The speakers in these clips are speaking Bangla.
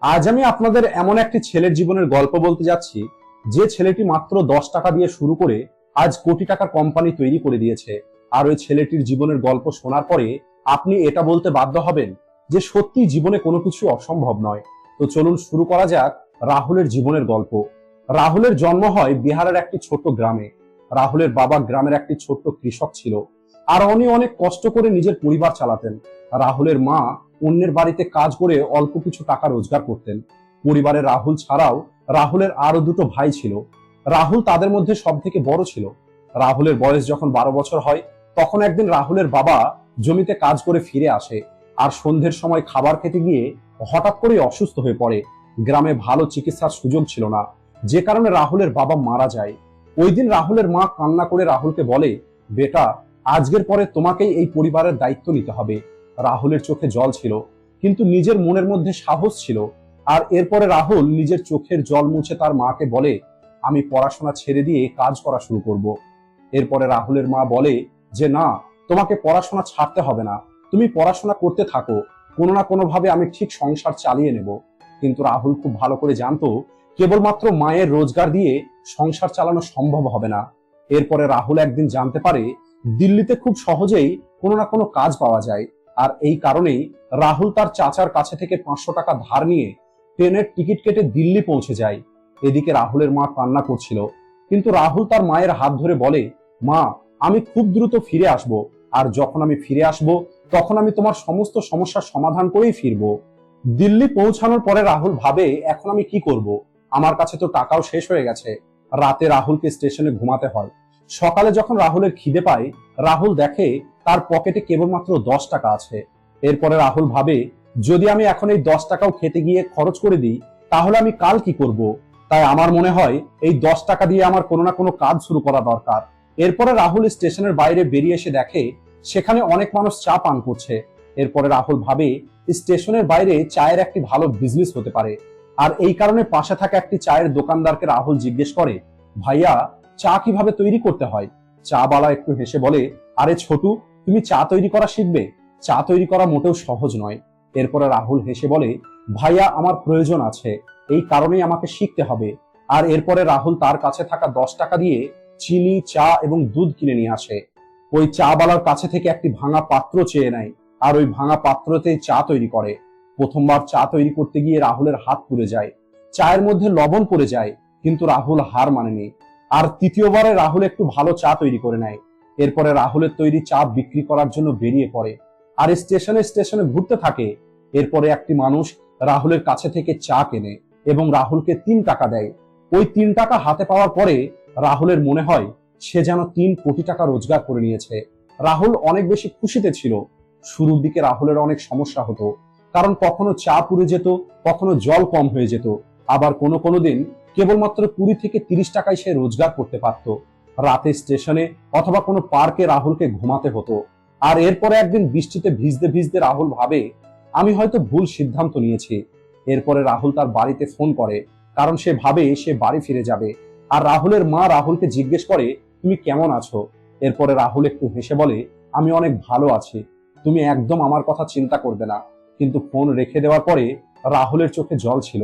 আজ আমি আপনাদের এমন একটি ছেলের জীবনের গল্প বলতে যাচ্ছি, যে ছেলেটি মাত্র 10 টাকা দিয়ে শুরু করে আজ কোটি টাকার কোম্পানি তৈরি করে দিয়েছে। আর ওই ছেলেটির জীবনের গল্প শোনার পরে আপনি এটা বলতে বাধ্য হবেন যে সত্যি জীবনে কোনো কিছু অসম্ভব নয়। তো চলুন শুরু করা যাক রাহুলের জীবনের গল্প। রাহুলের জন্ম হয় বিহারের একটি ছোট গ্রামে। রাহুলের বাবা গ্রামের একটি ছোট্ট কৃষক ছিল, আর উনি অনেক কষ্ট করে নিজের পরিবার চালাতেন। রাহুলের মা অন্যের বাড়িতে কাজ করে অল্প কিছু টাকা রোজগার করতেন। পরিবারে রাহুল ছাড়াও রাহুলের আরো দুটো ভাই ছিল। রাহুল তাদের মধ্যে সব থেকে বড় ছিল। রাহুলের বয়স যখন 12 বছর হয়, তখন একদিন রাহুলের বাবা জমিতে কাজ করে ফিরে আসে, আর সন্ধ্যের সময় খাবার খেতে গিয়ে হঠাৎ করে অসুস্থ হয়ে পড়ে। গ্রামে ভালো চিকিৎসার সুযোগ ছিল না, যে কারণে রাহুলের বাবা মারা যায়। ওই দিন রাহুলের মা কান্না করে রাহুলকে বলে, বেটা, আজকের পরে তোমাকেই এই পরিবারের দায়িত্ব নিতে হবে। রাহুলের চোখে জল ছিল, কিন্তু নিজের মনের মধ্যে সাহস ছিল। আর এরপরে রাহুল নিজের চোখের জল মুছে তার মাকে বলে, আমি পড়াশোনা ছেড়ে দিয়ে কাজ করা শুরু করব। এরপরে রাহুলের মা বলে যে না, তোমাকে পড়াশোনা ছাড়তে হবে না, তুমি পড়াশোনা করতে থাকো, কোনো না কোনো ভাবে আমি ঠিক সংসার চালিয়ে নেব। কিন্তু রাহুল খুব ভালো করে জানতো কেবলমাত্র মায়ের রোজগার দিয়ে সংসার চালানো সম্ভব হবে না। এরপরে রাহুল একদিন জানতে পারে দিল্লিতে খুব সহজেই কোনো না কোনো কাজ পাওয়া যায়। আর এই কারণেই রাহুল তার চাচার কাছে থেকে 500 টাকা ধার নিয়ে ট্রেনের টিকিট কেটে দিল্লি পৌঁছে যায়। এদিকে রাহুলের মা কান্না করছিল, কিন্তু রাহুল তার মায়ের হাত ধরে বলে, মা, আমি খুব দ্রুত ফিরে আসব, আর যখন আমি ফিরে আসব তখন আমি তোমার সমস্ত সমস্যার সমাধান করেই ফিরবো। দিল্লি পৌঁছানোর পরে রাহুল ভাবে, এখন আমি কি করব? আমার কাছে তো টাকাও শেষ হয়ে গেছে। রাতে রাহুলকে স্টেশনে ঘুমাতে হয়। সকালে যখন রাহুলের খিদে পায়, রাহুল দেখে তার পকেটে কেবলমাত্র 10 টাকা আছে। এরপরে রাহুল ভাবে, যদি আমি এখন এই 10 টাকাও খেতে গিয়ে খরচ করে দিই, তাহলে আমি কাল কি করব? তাই আমার মনে হয় এই 10 টাকা দিয়ে আমার কোনো না কোনো কাজ শুরু করা দরকার। এরপরে রাহুল স্টেশনের বাইরে বেরিয়ে এসে দেখে সেখানে অনেক মানুষ চা পান করছে। এরপরে রাহুল ভাবে স্টেশনের বাইরে চায়ের একটি ভালো বিজনেস হতে পারে। আর এই কারণে পাশে থাকা একটি চায়ের দোকানদারকে রাহুল জিজ্ঞেস করে, ভাইয়া, চা কিভাবে তৈরি করতে হয়? চা বালা একটু হেসে বলে, আরে ছোটু, তুমি চা তৈরি করা শিখবে? চা তৈরি করা মোটেও সহজ নয়। এরপরে রাহুল হেসে বলে, ভাইয়া, আমার প্রয়োজন আছে, এই কারণেই আমাকে শিখতে হবে। আর এরপরে রাহুল তার কাছে থাকা 10 টাকা দিয়ে চিনি, চা এবং দুধ কিনে নিয়ে আসে। ওই চা বালার কাছে থেকে একটি ভাঙা পাত্র চেয়ে নেয়, আর ওই ভাঙা পাত্রতেই চা তৈরি করে। প্রথমবার চা তৈরি করতে গিয়ে রাহুলের হাত পুড়ে যায়, চায়ের মধ্যে লবণ পড়ে যায়, কিন্তু রাহুল হার মানেনি। আর তৃতীয়বারে রাহুল একটু ভালো চা তৈরি করে নেয়। এরপরে রাহুলের তৈরি চা বিক্রি করার জন্য বেরিয়ে পড়ে, আর স্টেশনে স্টেশনে ঘুরতে থাকে। এরপরে একটি মানুষ রাহুলের কাছে থেকে চা কেনে এবং রাহুলকে 3 টাকা দেয়। ওই 3 টাকা হাতে পাওয়ার পরে রাহুলের মনে হয় সে যেন 3 কোটি টাকা রোজগার করে নিয়েছে। রাহুল অনেক বেশি খুশিতে ছিল। শুরুর দিকে রাহুলের অনেক সমস্যা হতো, কারণ কখনো চা পুড়ে যেত, কখনো জল কম হয়ে যেত, আবার কোনো কোনো দিন কেবলমাত্র 20 থেকে 30 টাকায় সে রোজগার করতে পারত। রাতে স্টেশনে অথবা কোনো পার্কে রাহুলকে ঘুমাতে হতো। আর এরপরে একদিন বৃষ্টিতে ভিজতে ভিজতে রাহুল ভাবে, আমি হয়তো ভুল সিদ্ধান্ত নিয়েছি। এরপরে রাহুল তার বাড়িতে ফোন করে, কারণ সে ভাবে সে বাড়ি ফিরে যাবে। আর রাহুলের মা রাহুলকে জিজ্ঞেস করে, তুমি কেমন আছো? এরপরে রাহুল একটু হেসে বলে, আমি অনেক ভালো আছি, তুমি একদম আমার কথা চিন্তা করবে না। কিন্তু ফোন রেখে দেওয়ার পরে রাহুলের চোখে জল ছিল।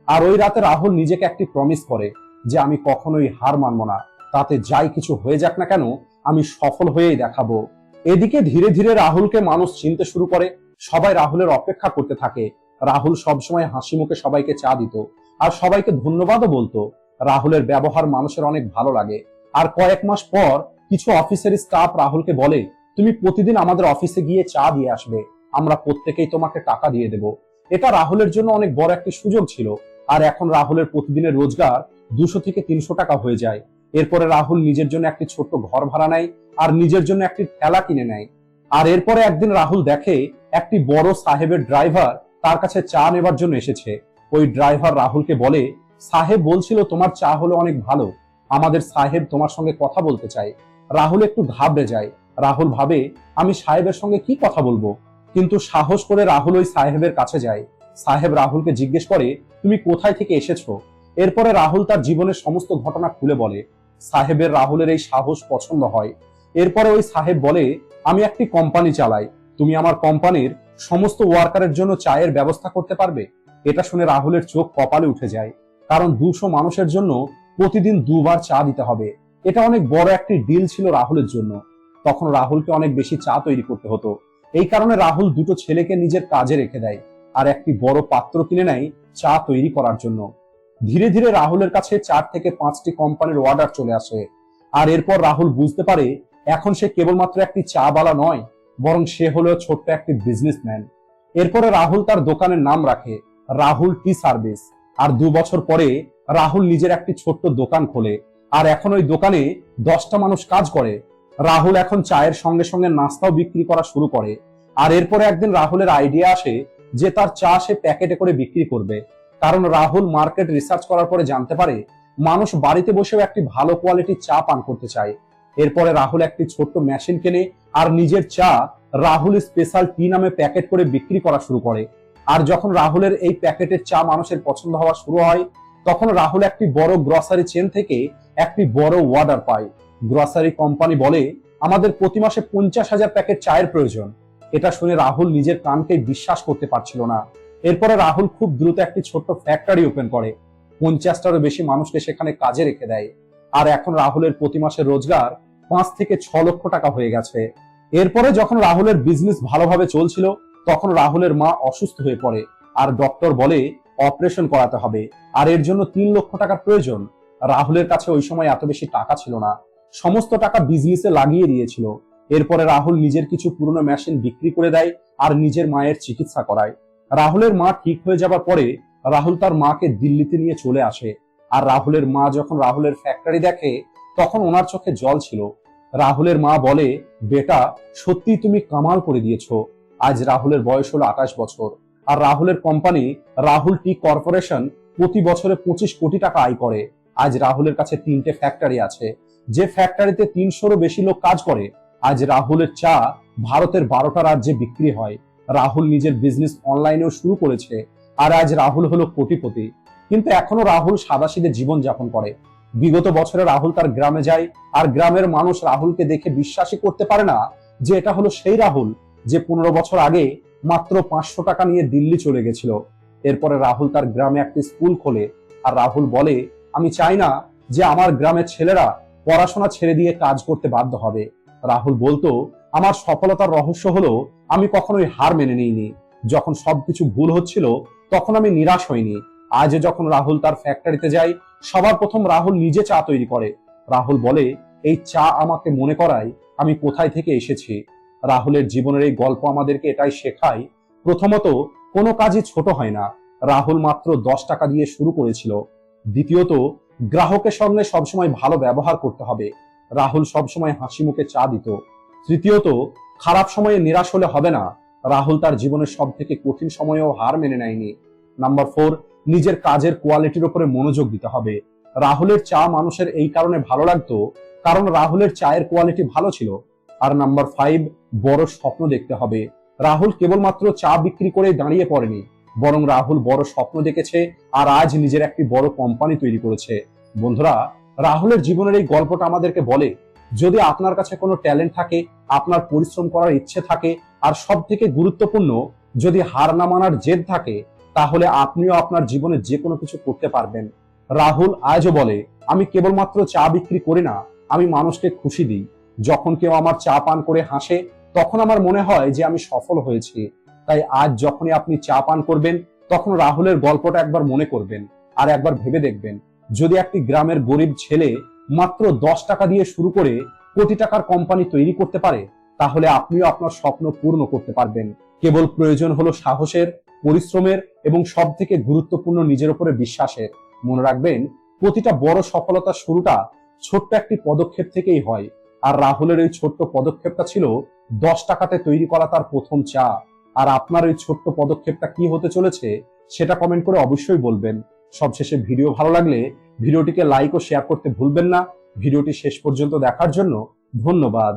আর ওই রাতে রাহুল নিজেকে একটি প্রমিস করে যে আমি কখনোই হার মানবো না, তাতে যাই কিছু হয়ে যাক না কেন, আমি সফল হয়েই দেখাবো। এদিকে ধীরে ধীরে রাহুলকে মানুষ চিনতে শুরু করে। সবাই রাহুলের অপেক্ষা করতে থাকে। রাহুল সবসময় হাসি মুখে সবাইকে চা দিত, আর সবাইকে ধন্যবাদও বলতো। রাহুলের ব্যবহার মানুষের অনেক ভালো লাগে। আর কয়েক মাস পর কিছু অফিসের স্টাফ রাহুলকে বলে, তুমি প্রতিদিন আমাদের অফিসে গিয়ে চা দিয়ে আসবে, আমরা প্রত্যেকেই তোমাকে টাকা দিয়ে দেব। এটা রাহুলের জন্য অনেক বড় একটি সুযোগ ছিল। আর এখন রাহুলের প্রতিদিনের রোজগার 200 থেকে 300 টাকা হয়ে যায়। এরপরে রাহুল নিজের জন্য একটি ছোট্ট ঘর ভাড়া নেয়, আর নিজের জন্য একটি ঠেলা কিনে নেয়। আর এরপরে একদিন রাহুল দেখে একটি বড় সাহেবের ড্রাইভার তার কাছে চা নেবার জন্য এসেছে। ওই ড্রাইভার রাহুলকে বলে, সাহেব বলছিল তোমার চা হলো অনেক ভালো, আমাদের সাহেব তোমার সঙ্গে কথা বলতে চায়। রাহুল একটু ঘাবড়ে যায়। রাহুল ভাবে, আমি সাহেবের সঙ্গে কি কথা বলবো? কিন্তু সাহস করে রাহুল ওই সাহেবের কাছে যায়। সাহেব রাহুলকে জিজ্ঞেস করে, তুমি কোথায় থেকে এসেছো? এরপরে রাহুল তার জীবনের সমস্ত ঘটনা খুলে বলে। সাহেবের রাহুলের এই সাহস পছন্দ হয়। এরপরে ওই সাহেব বলে, আমি একটি কোম্পানি চালাই, তুমি আমার কোম্পানির সমস্ত ওয়ার্কারের জন্য চায়ের ব্যবস্থা করতে পারবে? এটা শুনে রাহুলের চোখ কপালে উঠে যায়, কারণ 200 মানুষের জন্য প্রতিদিন 2বার চা দিতে হবে। এটা অনেক বড় একটি ডিল ছিল রাহুলের জন্য। তখন রাহুলকে অনেক বেশি চা তৈরি করতে হতো। এই কারণে রাহুল দুটো ছেলেকে নিজের কাজে রেখে দেয় আর একটি বড় পাত্র কিনে নেয় চা তৈরি করার জন্য। ধীরে ধীরে রাহুলের কাছে 4 থেকে 5টি কোম্পানির অর্ডার চলে আসে। আর এরপর রাহুল বুঝতে পারে এখন সে কেবলমাত্র একটি চা বালা নয়, বরং সে হলো ছোট্ট একটি বিজনেসম্যান। এরপরে রাহুল তার দোকানের নাম রাখে রাহুল টি সার্ভিস। আর 2 বছর পরে রাহুল নিজের একটি ছোট্ট দোকান খোলে। আর এখন ওই দোকানে 10টা মানুষ কাজ করে। রাহুল এখন চায়ের সঙ্গে সঙ্গে নাস্তাও বিক্রি করা শুরু করে। আর এরপরে একদিন রাহুলের আইডিয়া আসে যে তার চা সে প্যাকেটে করে বিক্রি করবে। কারণ রাহুল মার্কেট রিসার্চ করার পরে জানতে পারে মানুষ বাড়িতে বসেও একটি ভালো কোয়ালিটির চা পান করতে চায়। এরপরে রাহুল একটি ছোট্ট মেশিন কেনে আর নিজের চা রাহুল স্পেশাল টি নামে প্যাকেট করে বিক্রি করা শুরু করে। আর যখন রাহুলের এই প্যাকেটের চা মানুষের পছন্দ হওয়া শুরু হয়, তখন রাহুল একটি বড় গ্রসারি চেন থেকে একটি বড় অর্ডার পায়। গ্রসারি কোম্পানি বলে আমাদের প্রতি মাসে 50,000 প্যাকেট চায়ের প্রয়োজন। এটা শুনে রাহুল নিজের কানকে বিশ্বাস করতে পারছিল না। এরপরে রাহুল খুব দ্রুত একটি ছোট্ট ফ্যাক্টরি ওপেন করে, 50টারও বেশি মানুষকে সেখানে কাজে রেখে দেয়। আর এখন রাহুলের প্রতি মাসের রোজগার 5 থেকে 6 লক্ষ টাকা হয়ে গেছে। এরপরে যখন রাহুলের বিজনেস ভালোভাবে চলছিল, তখন রাহুলের মা অসুস্থ হয়ে পড়ে আর ডক্টর বলে অপারেশন করাতে হবে। আর এর জন্য 3 লক্ষ টাকার প্রয়োজন। রাহুলের কাছে ওই সময় এত বেশি টাকা ছিল না, সমস্ত টাকা বিজনেসে লাগিয়ে দিয়েছিল। এরপরে রাহুল নিজের কিছু পুরনো মেশিন বিক্রি করে দেয় আর নিজের মায়ের চিকিৎসা করায়। রাহুলের মা ঠিক হয়ে যাবার পরে রাহুল তার মাকে দিল্লিতে নিয়ে চলে আসে। আর রাহুলের মা যখন রাহুলের ফ্যাক্টরি দেখে, তখন ওনার চোখে জল ছিল। রাহুলের মা বলে, বেটা সত্যি তুমি কামাল করে দিয়েছো। আজ রাহুলের বয়স হলো 28 বছর। আর রাহুলের কোম্পানি রাহুল টি কর্পোরেশন প্রতি বছরে 25 কোটি টাকা আয় করে। আজ রাহুলের কাছে 3টে ফ্যাক্টরি আছে, যে ফ্যাক্টরিতে 300-রও বেশি লোক কাজ করে। আজ রাহুলের চা ভারতের 12টা রাজ্যে বিক্রি হয়। রাহুল নিজের বিজনেস অনলাইনেও শুরু করেছে। আর আজ রাহুল হলো কোটিপতি। কিন্তু এখনো রাহুল সাদাসিধে জীবন যাপন করে। বিগত বছরে রাহুল তার গ্রামে যায়, আর গ্রামের মানুষ রাহুলকে দেখে বিশ্বাসই করতে পারে না যে এটা হলো সেই রাহুল যে 15 বছর আগে মাত্র 500 টাকা নিয়ে দিল্লি চলে গেছিল। এরপরে রাহুল তার গ্রামে একটি স্কুল খোলে। আর রাহুল বলে, আমি চাই না যে আমার গ্রামের ছেলেরা পড়াশোনা ছেড়ে দিয়ে কাজ করতে বাধ্য হবে। রাহুল বলতো, আমার সফলতার রহস্য হলো আমি কখনোই হার মেনে নিইনি। যখন সবকিছু ভুল হচ্ছিল তখন আমি নিরাশ হইনি। আজ যখন রাহুল তার ফ্যাক্টরিতে যায়, সবার প্রথম রাহুল নিজে চা তৈরি করে। রাহুল বলে, এই চা আমাকে মনে করায় আমি কোথায় থেকে এসেছি। রাহুলের জীবনের এই গল্প আমাদেরকে এটাই শেখায়, প্রথমত কোনো কাজই ছোট হয় না। রাহুল মাত্র 10 টাকা দিয়ে শুরু করেছিল। দ্বিতীয়ত, গ্রাহকের সঙ্গে সবসময় ভালো ব্যবহার করতে হবে। রাহুল সবসময় হাসি মুখে চা দিত। তৃতীয়ত, খারাপ সময়ে নিরাশ হলে হবে না। রাহুল তার জীবনের সব থেকে কঠিন সময়েও হার মেনে নেয়নি। নাম্বার 4, নিজের কাজের কোয়ালিটির উপরে মনোযোগ দিতে হবে। রাহুলের চা মানুষের এই কারণে ভালো লাগতো কারণ রাহুলের চায়ের কোয়ালিটি ভালো ছিল। আর নাম্বার 5, বড় স্বপ্ন দেখতে হবে। রাহুল কেবলমাত্র চা বিক্রি করে দাঁড়িয়ে পড়েনি, বরং রাহুল বড় স্বপ্ন দেখেছে আর আজ নিজের একটি বড় কোম্পানি তৈরি করেছে। বন্ধুরা, রাহুলের জীবনের এই গল্পটা আমাদেরকে বলে, যদি আপনার কাছে কোনো ট্যালেন্ট থাকে, আপনার পরিশ্রম করার ইচ্ছে থাকে, আর সব থেকে গুরুত্বপূর্ণ যদি হার না মানার জেদ থাকে, তাহলে আপনিও আপনার জীবনে যে কোনো কিছু করতে পারবেন। রাহুল আজও বলে, আমি কেবলমাত্র চা বিক্রি করি না, আমি মানুষকে খুশি দিই। যখন কেউ আমার চা পান করে হাসে, তখন আমার মনে হয় যে আমি সফল হয়েছি। তাই আজ যখনই আপনি চা পান করবেন, তখন রাহুলের গল্পটা একবার মনে করবেন আর একবার ভেবে দেখবেন, যদি একটি গ্রামের গরিব ছেলে মাত্র 10 টাকা দিয়ে শুরু করে কোটি টাকার কোম্পানি তৈরি করতে পারে, তাহলে আপনিও আপনার স্বপ্ন পূর্ণ করতে পারবেন। কেবল প্রয়োজন হলো সাহসের, পরিশ্রমের এবং সব থেকে গুরুত্বপূর্ণ নিজের উপরে বিশ্বাসের। মনে রাখবেন, প্রতিটা বড় সফলতার শুরুটা ছোট্ট একটি পদক্ষেপ থেকেই হয়। আর রাহুলের এই ছোট্ট পদক্ষেপটা ছিল 10 টাকাতে তৈরি করা তার প্রথম চা। আর আপনার এই ছোট্ট পদক্ষেপটা কি হতে চলেছে সেটা কমেন্ট করে অবশ্যই বলবেন। সবশেষে ভিডিও ভালো লাগলে ভিডিওটিকে লাইক ও শেয়ার করতে ভুলবেন না। ভিডিওটি শেষ পর্যন্ত দেখার জন্য ধন্যবাদ।